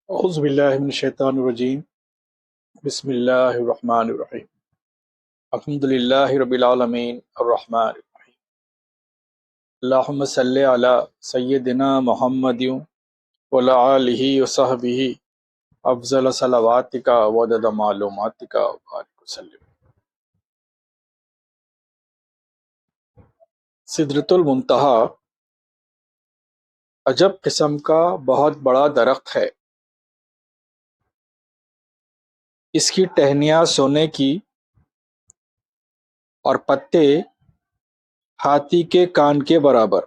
اعوذ باللہ من الشیطان الرجیم، بسم اللہ الرحمن الرحیم، الحمد للہ رب العالمین الرحمن الرحیم، اللہم صلی علی سیدنا محمد وعلی آلہ وصحبہ افضل صلواتک وعدد معلوماتک وبارک وسلم۔ سدرۃ المنتہا عجب قسم کا بہت بڑا درخت ہے۔ اس کی ٹہنیاں سونے کی اور پتے ہاتھی کے کان کے برابر۔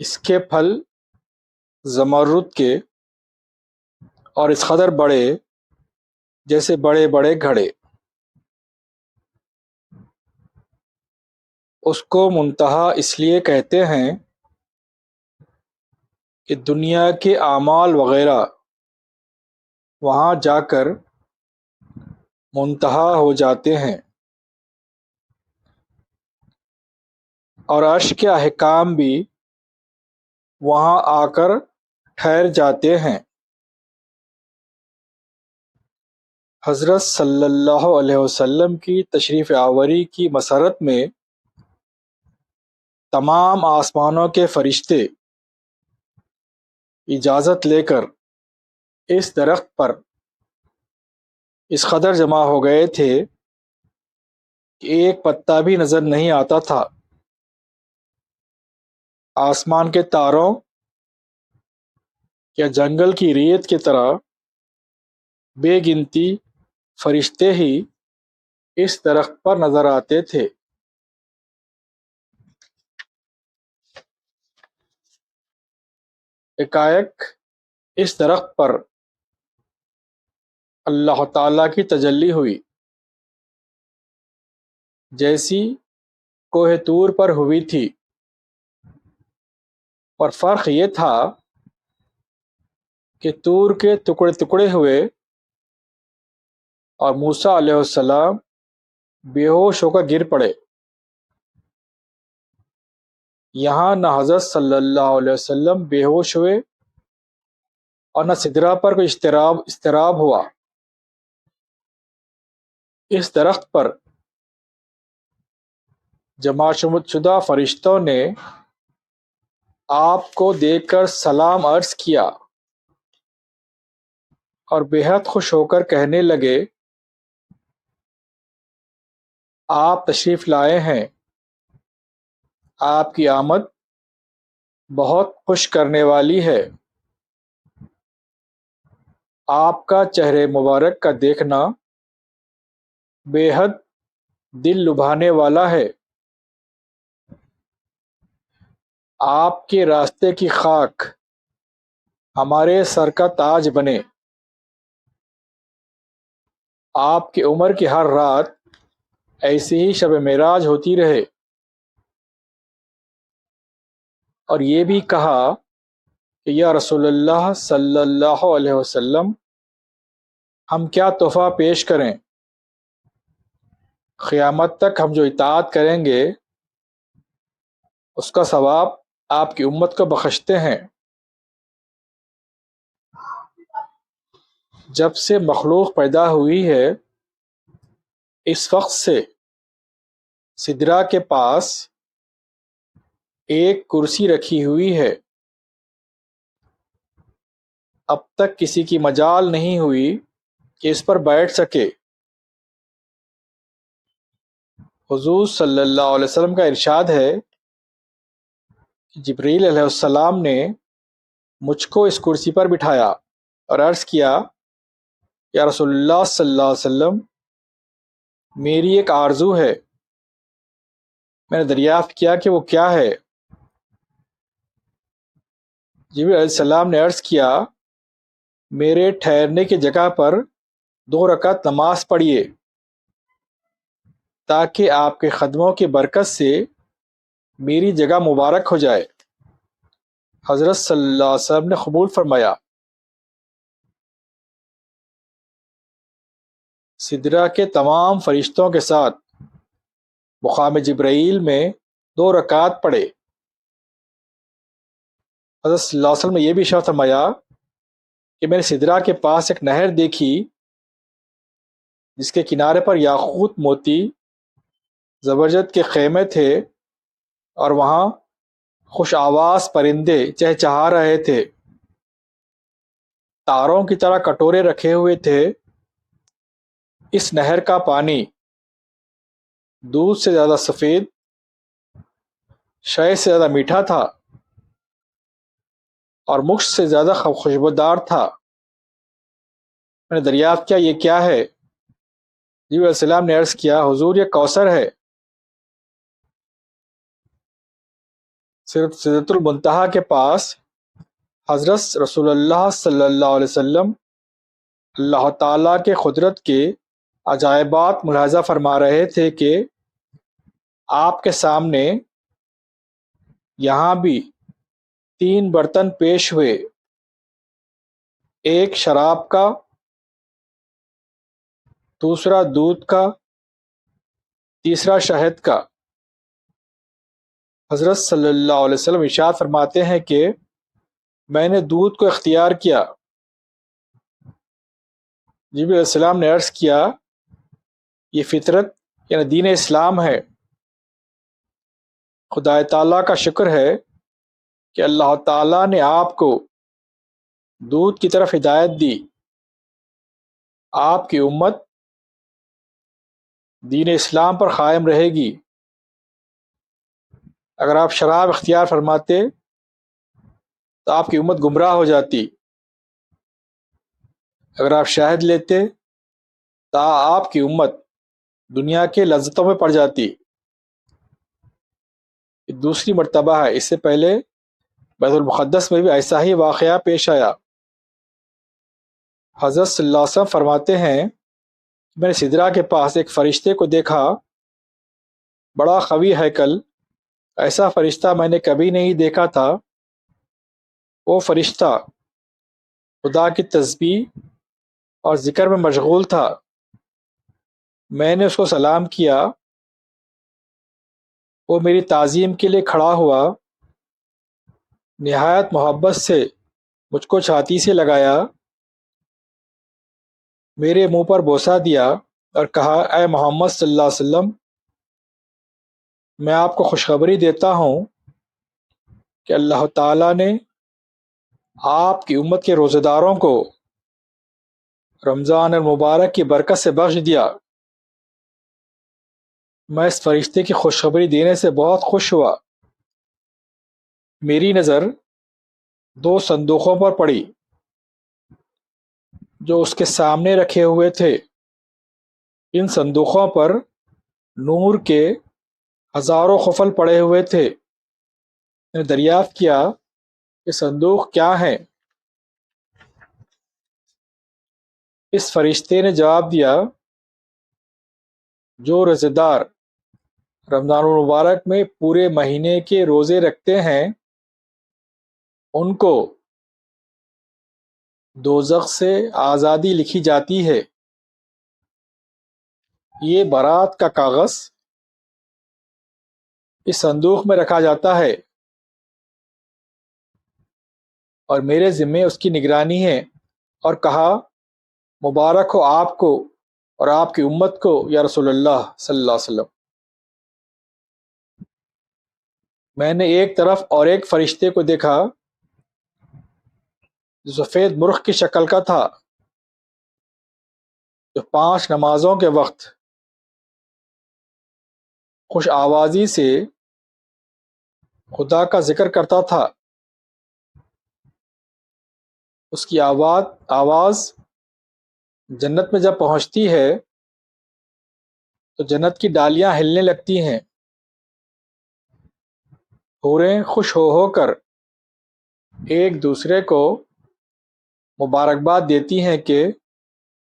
اس کے پھل زمرد کے اور اس قدر بڑے جیسے بڑے بڑے گھڑے۔ اس کو منتہا اس لیے کہتے ہیں کہ دنیا کے اعمال وغیرہ وہاں جا کر منتہا ہو جاتے ہیں، اور عرش کے احکام بھی وہاں آ کر ٹھہر جاتے ہیں۔ حضرت صلی اللہ علیہ وسلم کی تشریف آوری کی مسرت میں تمام آسمانوں کے فرشتے اجازت لے کر اس درخت پر اس قدر جمع ہو گئے تھے کہ ایک پتا بھی نظر نہیں آتا تھا۔ آسمان کے تاروں یا جنگل کی ریت کی طرح بے گنتی فرشتے ہی اس درخت پر نظر آتے تھے۔ ایک اس درخت پر اللہ تعالیٰ کی تجلی ہوئی، جیسی کوہ طور پر ہوئی تھی، اور فرق یہ تھا کہ طور کے ٹکڑے ٹکڑے ہوئے اور موسیٰ علیہ السلام بے ہوش ہو کر گر پڑے۔ یہاں نہ حضرت صلی اللہ علیہ وسلم بے ہوش ہوئے اور نہ سدرہ پر کوئی اضطراب ہوا۔ اس درخت پر جمع شدہ فرشتوں نے آپ کو دیکھ کر سلام عرض کیا اور بے حد خوش ہو کر کہنے لگے، آپ تشریف لائے ہیں، آپ کی آمد بہت خوش کرنے والی ہے۔ آپ کا چہرے مبارک کا دیکھنا بے حد دل لبھانے والا ہے۔ آپ کے راستے کی خاک ہمارے سر کا تاج بنے۔ آپ کی عمر کی ہر رات ایسی ہی شب معراج ہوتی رہے۔ اور یہ بھی کہا کہ یا رسول اللہ صلی اللہ علیہ وسلم، ہم کیا تحفہ پیش کریں؟ قیامت تک ہم جو اطاعت کریں گے اس کا ثواب آپ کی امت کو بخشتے ہیں۔ جب سے مخلوق پیدا ہوئی ہے اس وقت سے سدرہ کے پاس ایک کرسی رکھی ہوئی ہے، اب تک کسی کی مجال نہیں ہوئی کہ اس پر بیٹھ سکے۔ حضور صلی اللہ علیہ وسلم کا ارشاد ہے کہ جبریل علیہ السلام نے مجھ کو اس کرسی پر بٹھایا اور عرض کیا، یا رسول اللہ صلی اللہ علیہ وسلم، میری ایک آرزو ہے۔ میں نے دریافت کیا کہ وہ کیا ہے؟ جبریل علیہ السلام نے عرض کیا، میرے ٹھہرنے کی جگہ پر 2 رکعت نماز پڑھیے تاکہ آپ کے قدموں کی برکت سے میری جگہ مبارک ہو جائے۔ حضرت صلی اللہ علیہ وسلم نے قبول فرمایا۔ سدرہ کے تمام فرشتوں کے ساتھ مقام جبرائیل میں 2 رکعت پڑھے۔ حضرت صلی اللہ علیہ وسلم نے یہ بھی ارشاد فرمایا کہ میں نے سدرا کے پاس ایک نہر دیکھی جس کے کنارے پر یاقوت موتی زبرجد کے خیمے تھے اور وہاں خوش آواز پرندے چہچہا رہے تھے، تاروں کی طرح کٹورے رکھے ہوئے تھے۔ اس نہر کا پانی دودھ سے زیادہ سفید، شہد سے زیادہ میٹھا تھا اور مشک سے زیادہ خوشبودار تھا۔ میں نے دریافت کیا یہ کیا ہے؟ جبرائیل علیہ السلام نے عرض کیا حضور یہ کوثر ہے۔ سدرۃ المنتہا کے پاس حضرت رسول اللہ صلی اللہ علیہ وسلم اللہ تعالیٰ کے قدرت کے عجائبات ملاحظہ فرما رہے تھے کہ آپ کے سامنے یہاں بھی 3 برتن پیش ہوئے، ایک شراب کا، دوسرا دودھ کا، تیسرا شہد کا۔ حضرت صلی اللہ علیہ وسلم ارشاد فرماتے ہیں کہ میں نے دودھ کو اختیار کیا۔ جبرائیل علیہ السلام نے عرض کیا یہ فطرت یعنی دین اسلام ہے۔ خدا تعالیٰ کا شکر ہے کہ اللہ تعالیٰ نے آپ کو دودھ کی طرف ہدایت دی۔ آپ کی امت دین اسلام پر قائم رہے گی۔ اگر آپ شراب اختیار فرماتے تو آپ کی امت گمراہ ہو جاتی، اگر آپ شہد لیتے تو آپ کی امت دنیا کے لذتوں میں پڑ جاتی۔ یہ دوسری مرتبہ ہے، اس سے پہلے بیت المقدس میں بھی ایسا ہی واقعہ پیش آیا۔ حضرت صلی اللہ علیہ وسلم فرماتے ہیں میں نے سدرا کے پاس ایک فرشتے کو دیکھا، بڑا قوی ہیکل، ایسا فرشتہ میں نے کبھی نہیں دیکھا تھا۔ وہ فرشتہ خدا کی تسبیح اور ذکر میں مشغول تھا۔ میں نے اس کو سلام کیا، وہ میری تعظیم کے لیے کھڑا ہوا، نہایت محبت سے مجھ کو چھاتی سے لگایا، میرے منہ پر بوسہ دیا اور کہا اے محمد صلی اللہ علیہ وسلم، میں آپ کو خوشخبری دیتا ہوں کہ اللہ تعالیٰ نے آپ کی امت کے روزہ داروں کو رمضان المبارک کی برکت سے بخش دیا۔ میں اس فرشتے کی خوشخبری دینے سے بہت خوش ہوا۔ میری نظر 2 صندوقوں پر پڑی جو اس کے سامنے رکھے ہوئے تھے۔ ان صندوقوں پر نور کے ہزاروں قفل پڑے ہوئے تھے۔ میں نے دریافت کیا کہ صندوق کیا ہیں؟ اس فرشتے نے جواب دیا جو روزے دار رمضان المبارک میں پورے مہینے کے روزے رکھتے ہیں ان کو دوزخ سے آزادی لکھی جاتی ہے۔ یہ برات کا کاغذ اس صندوق میں رکھا جاتا ہے اور میرے ذمے اس کی نگرانی ہے، اور کہا مبارک ہو آپ کو اور آپ کی امت کو یا رسول اللہ صلی اللہ علیہ وسلم۔ میں نے ایک طرف اور ایک فرشتے کو دیکھا جو سفید مرغ کی شکل کا تھا، جو 5 نمازوں کے وقت خوش آوازی سے خدا کا ذکر کرتا تھا۔ اس کی آواز جنت میں جب پہنچتی ہے تو جنت کی ڈالیاں ہلنے لگتی ہیں، حوریں خوش ہو کر ایک دوسرے کو مبارکباد دیتی ہیں کہ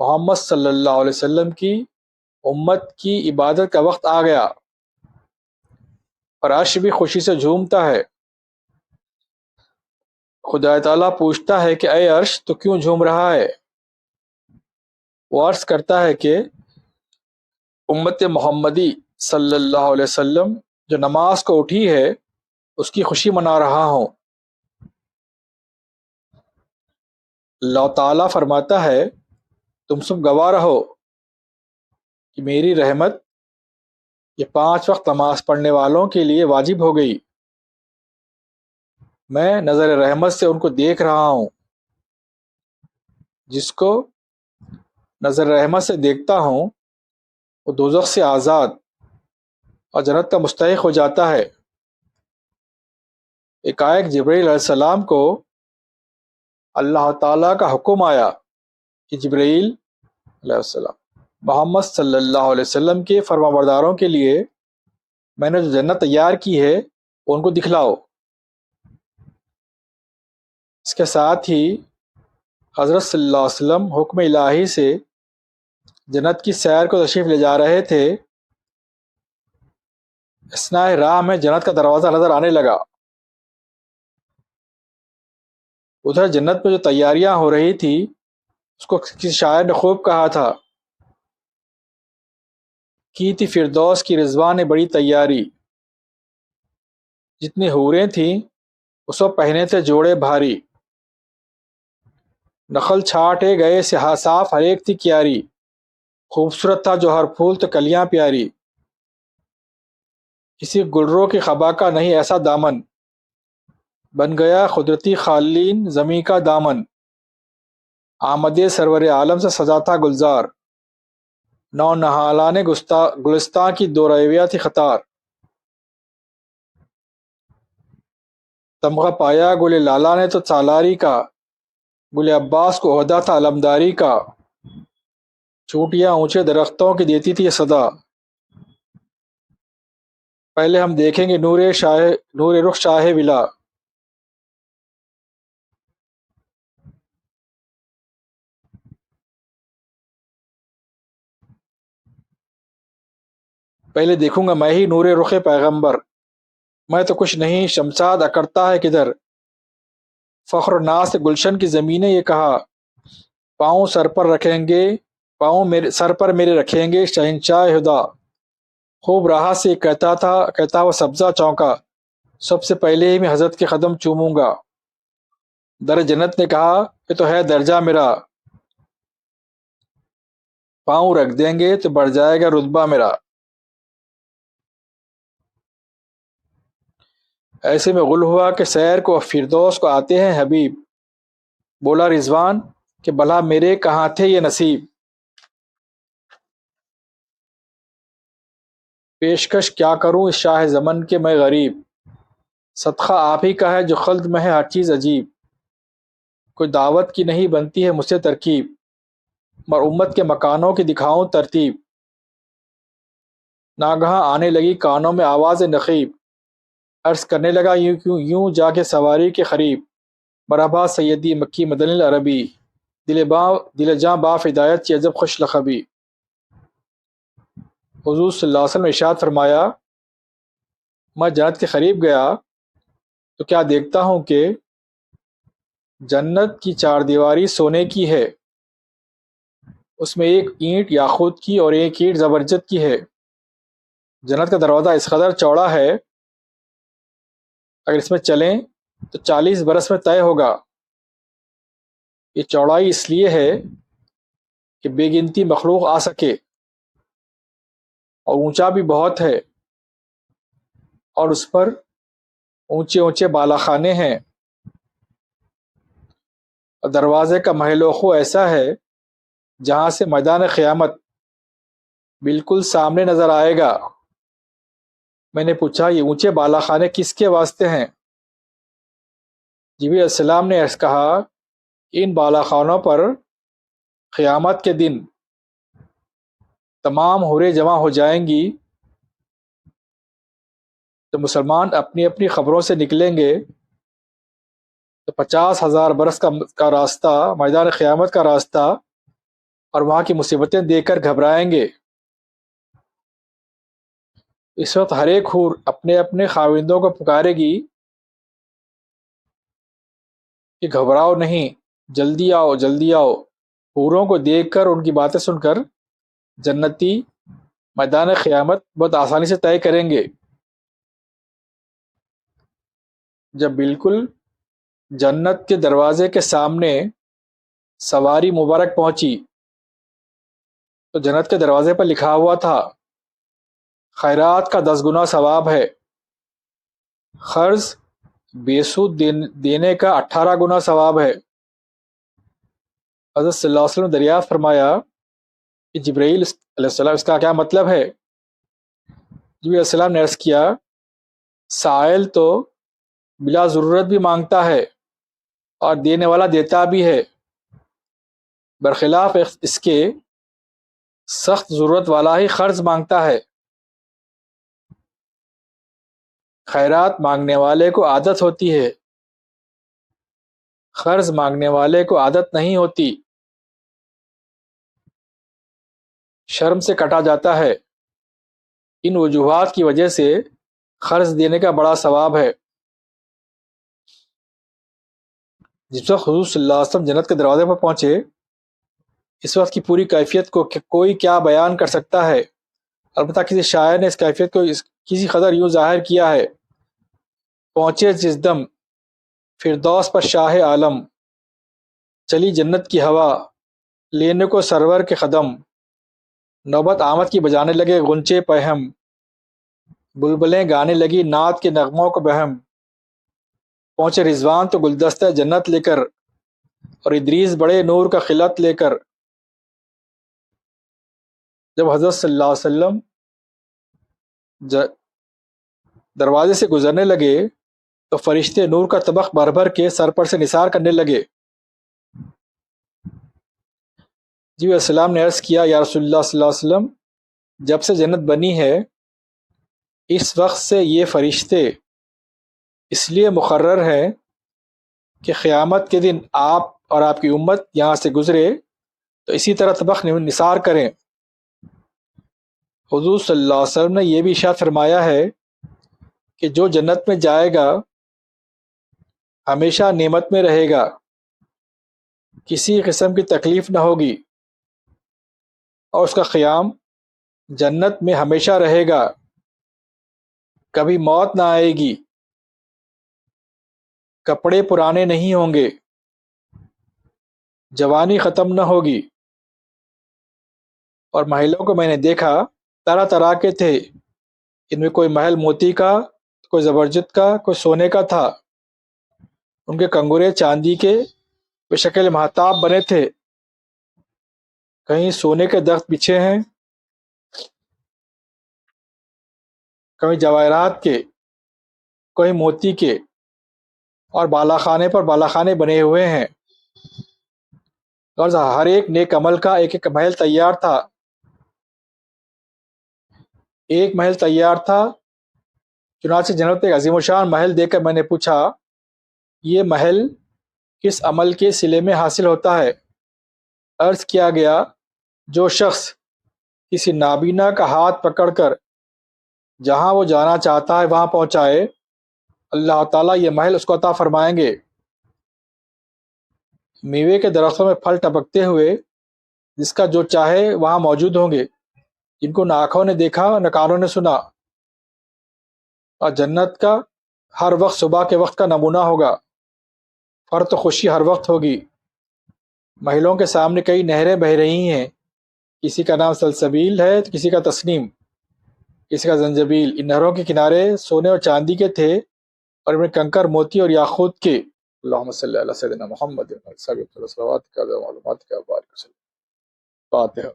محمد صلی اللہ علیہ وسلم کی امت کی عبادت کا وقت آ گیا، اور عرش بھی خوشی سے جھومتا ہے۔ خدا تعالیٰ پوچھتا ہے کہ اے عرش تو کیوں جھوم رہا ہے؟ وہ عرض کرتا ہے کہ امت محمدی صلی اللہ علیہ وسلم جو نماز کو اٹھی ہے اس کی خوشی منا رہا ہوں۔ اللہ تعالیٰ فرماتا ہے تم سب گواہ رہو کہ میری رحمت یہ 5 وقت نماز پڑھنے والوں کے لیے واجب ہو گئی۔ میں نظر رحمت سے ان کو دیکھ رہا ہوں۔ جس کو نظر رحمت سے دیکھتا ہوں وہ دوزخ سے آزاد اور جنت کا مستحق ہو جاتا ہے۔ ایک جبرائیل علیہ السلام کو اللہ تعالیٰ کا حکم آیا کہ جبرائیل علیہ السلام محمد صلی اللہ علیہ وسلم کے فرما برداروں کے لیے میں نے جو جنت تیار کی ہے ان کو دکھلاؤ۔ اس کے ساتھ ہی حضرت صلی اللہ علیہ وسلم حکم الہی سے جنت کی سیر کو تشریف لے جا رہے تھے۔ اثناء راہ میں جنت کا دروازہ نظر آنے لگا۔ ادھر جنت میں جو تیاریاں ہو رہی تھی اس کو کسی شاعر نے خوب کہا تھا، کی تھی فردوس کی رضوان نے بڑی تیاری، جتنی حوریں تھیں اس وقت پہنے تھے جوڑے بھاری، نخل چھاٹے گئے سے صاف ہر ایک تھی کیاری، خوبصورت تھا جو ہر پھول تو کلیاں پیاری، کسی گلرو کی خبا کا نہیں ایسا دامن، بن گیا قدرتی خالین زمیں کا دامن، آمد سرور عالم سے سجا تھا گلزار، نو نہالان گلستان کی دو رویہ تھی خطار، تمغہ پایا گل لالا نے تو سالاری کا، گل عباس کو عہدہ تھا علمداری کا، چوٹیاں اونچے درختوں کی دیتی تھی یہ صدا، پہلے ہم دیکھیں گے نور رخ شاہ ولا۔ پہلے دیکھوں گا میں ہی نور رخ پیغمبر، میں تو کچھ نہیں شمشاد اکڑتا ہے کدھر، فخر و ناز سے گلشن کی زمینیں یہ کہا، پاؤں سر پر میرے رکھیں گے شہنشاہ ہدا، خوب راہ سے کہتا وہ سبزہ چونکا، سب سے پہلے ہی میں حضرت کے قدم چوموں گا، در جنت نے کہا کہ تو ہے درجہ میرا، پاؤں رکھ دیں گے تو بڑھ جائے گا رتبہ میرا، ایسے میں غل ہوا کہ سیر کو فردوس کو آتے ہیں حبیب، بولا رضوان کہ بھلا میرے کہاں تھے یہ نصیب، پیشکش کیا کروں اس شاہ زمن کے میں غریب، صدقہ آپ ہی کا ہے جو خلد میں ہے ہر چیز عجیب، کوئی دعوت کی نہیں بنتی ہے مجھ سے ترکیب، مر امت کے مکانوں کی دکھاؤں ترتیب، ناگہاں آنے لگی کانوں میں آواز نقیب، عرض کرنے لگا یوں جا کے سواری کے قریب، مرحبا سیدی مکی مدنی العربی، دل جاں با ہدایت کی عجب خوش لقبی۔ حضور صلی اللہ علیہ وسلم نے ارشاد فرمایا، میں جنت کے قریب گیا تو کیا دیکھتا ہوں کہ جنت کی 4 دیواری سونے کی ہے، اس میں ایک اینٹ یاقوت کی اور ایک اینٹ زبرجد کی ہے، جنت کا دروازہ اس قدر چوڑا ہے اگر اس میں چلیں تو 40 برس میں طے ہوگا، یہ چوڑائی اس لیے ہے کہ بے گنتی مخلوق آ سکے، اور اونچا بھی بہت ہے، اور اس پر اونچے اونچے بالا خانے ہیں، اور دروازے کا محل وقوع ایسا ہے جہاں سے میدان قیامت بالکل سامنے نظر آئے گا۔ میں نے پوچھا یہ اونچے بالا خانے کس کے واسطے ہیں؟ جبرائیل علیہ السلام نے کہا ان بالا خانوں پر قیامت کے دن تمام حوریں جمع ہو جائیں گی، تو مسلمان اپنی اپنی خبروں سے نکلیں گے تو 50,000 برس کا راستہ، میدان قیامت کا راستہ، اور وہاں کی مصیبتیں دیکھ کر گھبرائیں گے۔ اس وقت ہر ایک حور اپنے اپنے خاوندوں کو پکارے گی کہ گھبراؤ نہیں، جلدی آؤ جلدی آؤ۔ حوروں کو دیکھ کر ان کی باتیں سن کر جنتی میدان قیامت بہت آسانی سے طے کریں گے۔ جب بالکل جنت کے دروازے کے سامنے سواری مبارک پہنچی تو جنت کے دروازے پر لکھا ہوا تھا خیرات کا 10 گنا ثواب ہے، قرض بے سود دینے کا 18 گنا ثواب ہے۔ حضرت صلی اللہ علیہ وسلم دریافت فرمایا کہ جبرائیل علیہ السلام اس کا کیا مطلب ہے؟ جبرائیل علیہ السلام نے عرض کیا سائل تو بلا ضرورت بھی مانگتا ہے اور دینے والا دیتا بھی ہے، برخلاف اس کے سخت ضرورت والا ہی قرض مانگتا ہے۔ خیرات مانگنے والے کو عادت ہوتی ہے، قرض مانگنے والے کو عادت نہیں ہوتی، شرم سے کٹا جاتا ہے۔ ان وجوہات کی وجہ سے قرض دینے کا بڑا ثواب ہے۔ جس وقت حضور صلی اللہ علیہ وسلم جنت کے دروازے پر پہنچے، اس وقت کی پوری کیفیت کو کوئی کیا بیان کر سکتا ہے؟ البتہ کسی شاعر نے اس کیفیت کو کسی قدر یوں ظاہر کیا ہے پہنچے جس دم فردوس پر شاہ عالم، چلی جنت کی ہوا لینے کو سرور کے قدم، نوبت آمد کی بجانے لگے غنچے پہم، بلبلیں گانے لگی نعت کے نغموں کو بہم، پہنچے رضوان تو گلدستہ جنت لے کر اور ادریس بڑے نور کا خلعت لے کر۔ جب حضرت صلی اللہ علیہ وسلم دروازے سے گزرنے لگے تو فرشتے نور کا طبق بھر بھر کے سر پر سے نثار کرنے لگے۔ جی السلام نے عرض کیا یا رسول اللہ صلی اللہ علیہ وسلم جب سے جنت بنی ہے اس وقت سے یہ فرشتے اس لیے مقرر ہیں کہ قیامت کے دن آپ اور آپ کی امت یہاں سے گزرے تو اسی طرح طبق نثار کریں۔ حضور صلی اللہ علیہ وسلم نے یہ بھی ارشاد فرمایا ہے کہ جو جنت میں جائے گا ہمیشہ نعمت میں رہے گا، کسی قسم کی تکلیف نہ ہوگی، اور اس کا قیام جنت میں ہمیشہ رہے گا، کبھی موت نہ آئے گی، کپڑے پرانے نہیں ہوں گے، جوانی ختم نہ ہوگی، اور محلوں کو میں نے دیکھا طرح طرح کے تھے، ان میں کوئی محل موتی کا، کوئی زبرجد کا، کوئی سونے کا تھا، ان کے کنگورے چاندی کے بے شکل مہتاب بنے تھے، کہیں سونے کے درخت بچھے ہیں، کہیں جواہرات کے، کوئی موتی کے، اور بالاخانے پر بالاخانے بنے ہوئے ہیں، غرض ہر ایک نیک عمل کا ایک ایک محل تیار تھا۔ ایک محل تیار تھا، چنانچہ جنت ایک عظیم الشان محل دے کر میں نے پوچھا یہ محل کس عمل کے صلے میں حاصل ہوتا ہے؟ عرض کیا گیا جو شخص کسی نابینا کا ہاتھ پکڑ کر جہاں وہ جانا چاہتا ہے وہاں پہنچائے، اللہ تعالیٰ یہ محل اس کو عطا فرمائیں گے۔ میوے کے درختوں میں پھل ٹپکتے ہوئے جس کا جو چاہے وہاں موجود ہوں گے، جن کو نہ آنکھوں نے دیکھا نہ کانوں نے سنا، اور جنت کا ہر وقت صبح کے وقت کا نمونہ ہوگا، فرت و خوشی ہر وقت ہوگی، محلوں کے سامنے کئی نہریں بہ رہی ہیں، کسی کا نام سلسبیل ہے تو کسی کا تسنیم، کسی کا زنجبیل، ان نہروں کے کنارے سونے اور چاندی کے تھے اور ان میں کنکر موتی اور یاقوت کے۔ اللہم صلی علی سیدنا محمد صلوات کا معلومات کا بارک وسلم۔ فاتحہ۔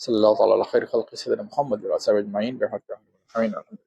صلی اللہ تعالی علی خیر خلق سیدنا محمد و علی آلہ اجمعین برحمتک یا ارحم الراحمین.